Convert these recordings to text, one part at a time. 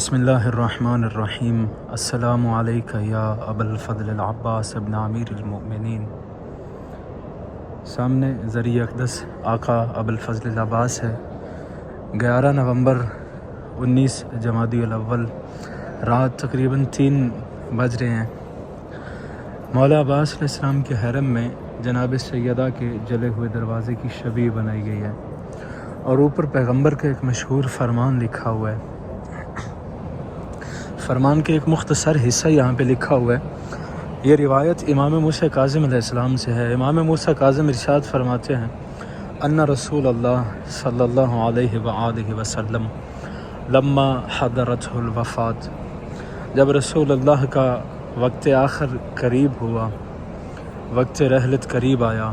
بسم اللہ الرحمن الرحیم۔ السلام علیکہ یا ابا الفضل العباس ابن امیر المؤمنین۔ سامنے ذریعہ اقدس آقا ابو الفضل العباس ہے۔ 11 نومبر 19 جمادی الاول، رات تقریباً 3 بج رہے ہیں۔ مولا عباس علیہ السلام کے حرم میں جناب سیدہ کے جلے ہوئے دروازے کی شبیہ بنائی گئی ہے اور اوپر پیغمبر کا ایک مشہور فرمان لکھا ہوا ہے۔ فرمان کے ایک مختصر حصہ یہاں پہ لکھا ہوا ہے۔ یہ روایت امام موسیٰ کاظم علیہ السلام سے ہے۔ امام موسیٰ کاظم ارشاد فرماتے ہیں ان رسول اللہ صلی اللہ علیہ وآلہ وسلم لما حضرته الوفات، جب رسول اللہ کا وقت آخر قریب ہوا، وقت رحلت قریب آیا،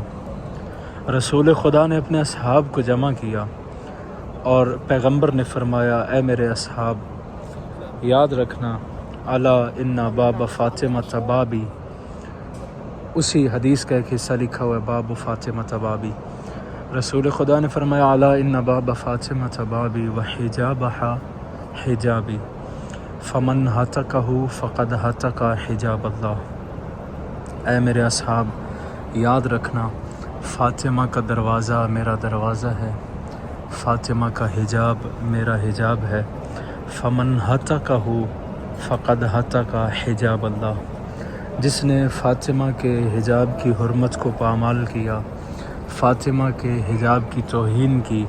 رسول خدا نے اپنے اصحاب کو جمع کیا اور پیغمبر نے فرمایا اے میرے اصحاب، یاد رکھنا الا ان باب فاطمہ بابی۔ اسی حدیث کا ایک حصہ لکھا ہوا ہے باب فاطمہ بابی۔ رسول خدا نے فرمایا الا ان باب فاطمہ بابی وحجابہا حجابی فمن ہتکہ فقد ہتک حجاب اللہ۔ اے میرے اصحاب، یاد رکھنا فاطمہ کا دروازہ میرا دروازہ ہے، فاطمہ کا حجاب میرا حجاب ہے، فمن ہتکہ فقد ہتک حجاب اللہ۔ جس نے فاطمہ کے حجاب کی حرمت کو پامال کیا، فاطمہ کے حجاب کی توہین کی،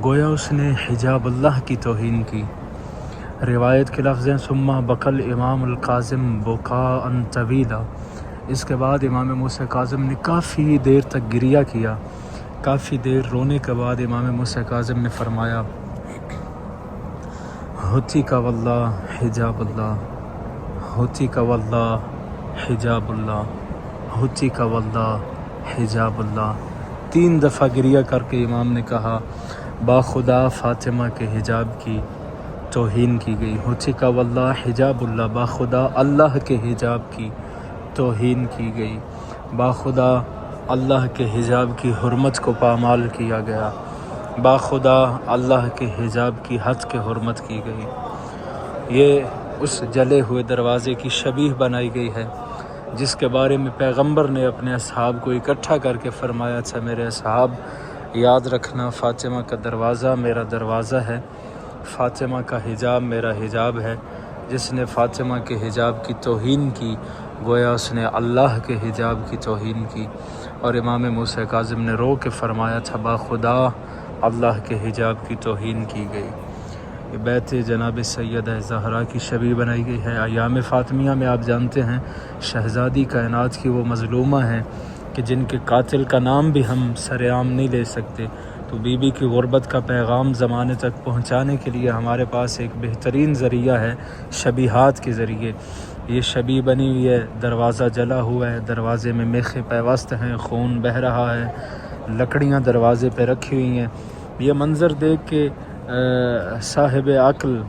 گویا اس نے حجاب اللہ کی توہین کی۔ روایت کے لفظ ہیں ثم بکل امام القاظم بکاء طویلا۔ اس کے بعد امام موسیٰ کاظم نے کافی دیر تک گریہ کیا۔ کافی دیر رونے کے بعد امام موسیٰ کاظم نے فرمایا ہوتی کا واللہ حجاب اللہ، ہوتی کا واللہ حجاب اللہ، ہوتی کا واللہ حجاب اللہ۔ 3 دفعہ گریہ کر کے امام نے کہا باخدا فاطمہ کے حجاب کی توہین کی گئی، ہوتی کا واللہ حجاب اللہ، باخدا اللہ کے حجاب کی توہین کی گئی، باخدا اللہ کے حجاب کی حرمت کو پامال کیا گیا، باخدا اللہ کے حجاب کی حد کے حرمت کی گئی۔ یہ اس جلے ہوئے دروازے کی شبیہ بنائی گئی ہے جس کے بارے میں پیغمبر نے اپنے اصحاب کو اکٹھا کر کے فرمایا تھا میرے اصحاب، یاد رکھنا فاطمہ کا دروازہ میرا دروازہ ہے، فاطمہ کا حجاب میرا حجاب ہے۔ جس نے فاطمہ کے حجاب کی توہین کی، گویا اس نے اللہ کے حجاب کی توہین کی۔ اور امام موسیٰ کاظم نے رو کے فرمایا تھا باخدا اللہ کے حجاب کی توہین کی گئی۔ یہ بیت جناب سیدہ زہرا کی شبیہ بنائی گئی ہے۔ ایام فاطمیہ میں آپ جانتے ہیں شہزادی کائنات کی وہ مظلومہ ہیں کہ جن کے قاتل کا نام بھی ہم سر عام نہیں لے سکتے، تو بی بی کی غربت کا پیغام زمانے تک پہنچانے کے لیے ہمارے پاس ایک بہترین ذریعہ ہے شبیہات کے ذریعے۔ یہ شبیہ بنی ہوئی ہے، دروازہ جلا ہوا ہے، دروازے میں میخ پیوست ہیں، خون بہہ رہا ہے، لکڑیاں دروازے پہ رکھی ہوئی ہیں۔ یہ منظر دیکھ کے صاحب عقل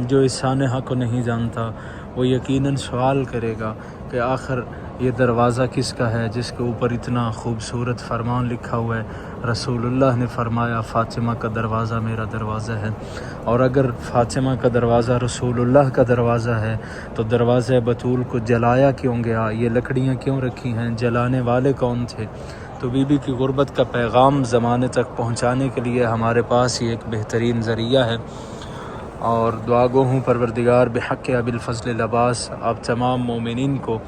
جو اس سانحہ کو نہیں جانتا وہ یقیناً سوال کرے گا کہ آخر یہ دروازہ کس کا ہے جس کے اوپر اتنا خوبصورت فرمان لکھا ہوا ہے۔ رسول اللہ نے فرمایا فاطمہ کا دروازہ میرا دروازہ ہے، اور اگر فاطمہ کا دروازہ رسول اللہ کا دروازہ ہے تو دروازہ بطول کو جلایا کیوں گیا؟ یہ لکڑیاں کیوں رکھی ہیں؟ جلانے والے کون تھے؟ تو بی بی کی غربت کا پیغام زمانے تک پہنچانے کے لیے ہمارے پاس یہ ایک بہترین ذریعہ ہے۔ اور دعا گو ہوں پروردگار بحق ابی الفضل العباس آپ تمام مومنین کو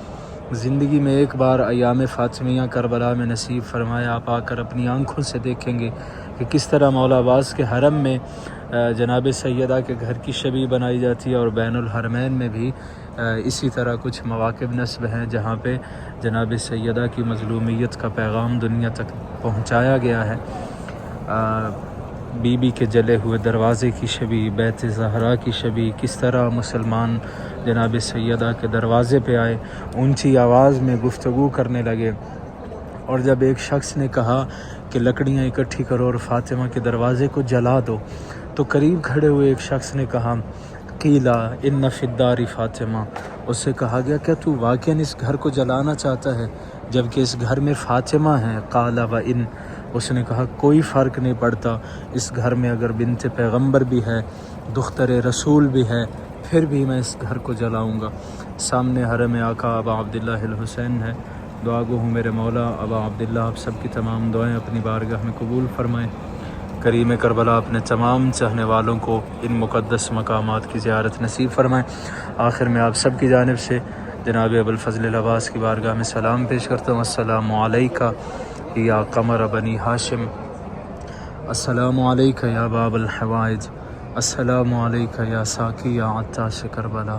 زندگی میں ایک بار ایام فاطمیہ کربلا میں نصیب فرمایا۔ آپ آ کر اپنی آنکھوں سے دیکھیں گے کہ کس طرح مولا عباس کے حرم میں جناب سیدہ کے گھر کی شبیہ بنائی جاتی ہے، اور بین الحرمین میں بھی اسی طرح کچھ مواقع نصب ہیں جہاں پہ جناب سیدہ کی مظلومیت کا پیغام دنیا تک پہنچایا گیا ہے۔ بی بی کے جلے ہوئے دروازے کی شبیہ، بیت زہرا کی شبیہ، کس طرح مسلمان جناب سیدہ کے دروازے پہ آئے، اونچی آواز میں گفتگو کرنے لگے، اور جب ایک شخص نے کہا کہ لکڑیاں اکٹھی کرو اور فاطمہ کے دروازے کو جلا دو، تو قریب کھڑے ہوئے ایک شخص نے کہا قیلا ان فی الدار فاطمہ۔ اس سے کہا گیا کیا تو واقعاً اس گھر کو جلانا چاہتا ہے جبکہ اس گھر میں فاطمہ ہیں؟ قال و ان، اس نے کہا کوئی فرق نہیں پڑتا، اس گھر میں اگر بنت پیغمبر بھی ہے دختر رسول بھی ہے، پھر بھی میں اس گھر کو جلاؤں گا۔ سامنے حرم آقا ابا عبداللہ الحسین ہے۔ دعا گو ہوں میرے مولا ابا عبداللہ آپ سب کی تمام دعائیں اپنی بارگاہ میں قبول فرمائیں۔ کریم کربلا اپنے تمام چاہنے والوں کو ان مقدس مقامات کی زیارت نصیب فرمائیں۔ آخر میں آپ سب کی جانب سے جناب ابوالفضل العباس کی بارگاہ میں سلام پیش کرتا ہوں۔ السلام علیکہ یا قمر بنی ہاشم، السلام علیکہ یا باب الحوائج، السلام علیکہ یا ساقی یا عطاش کربلا۔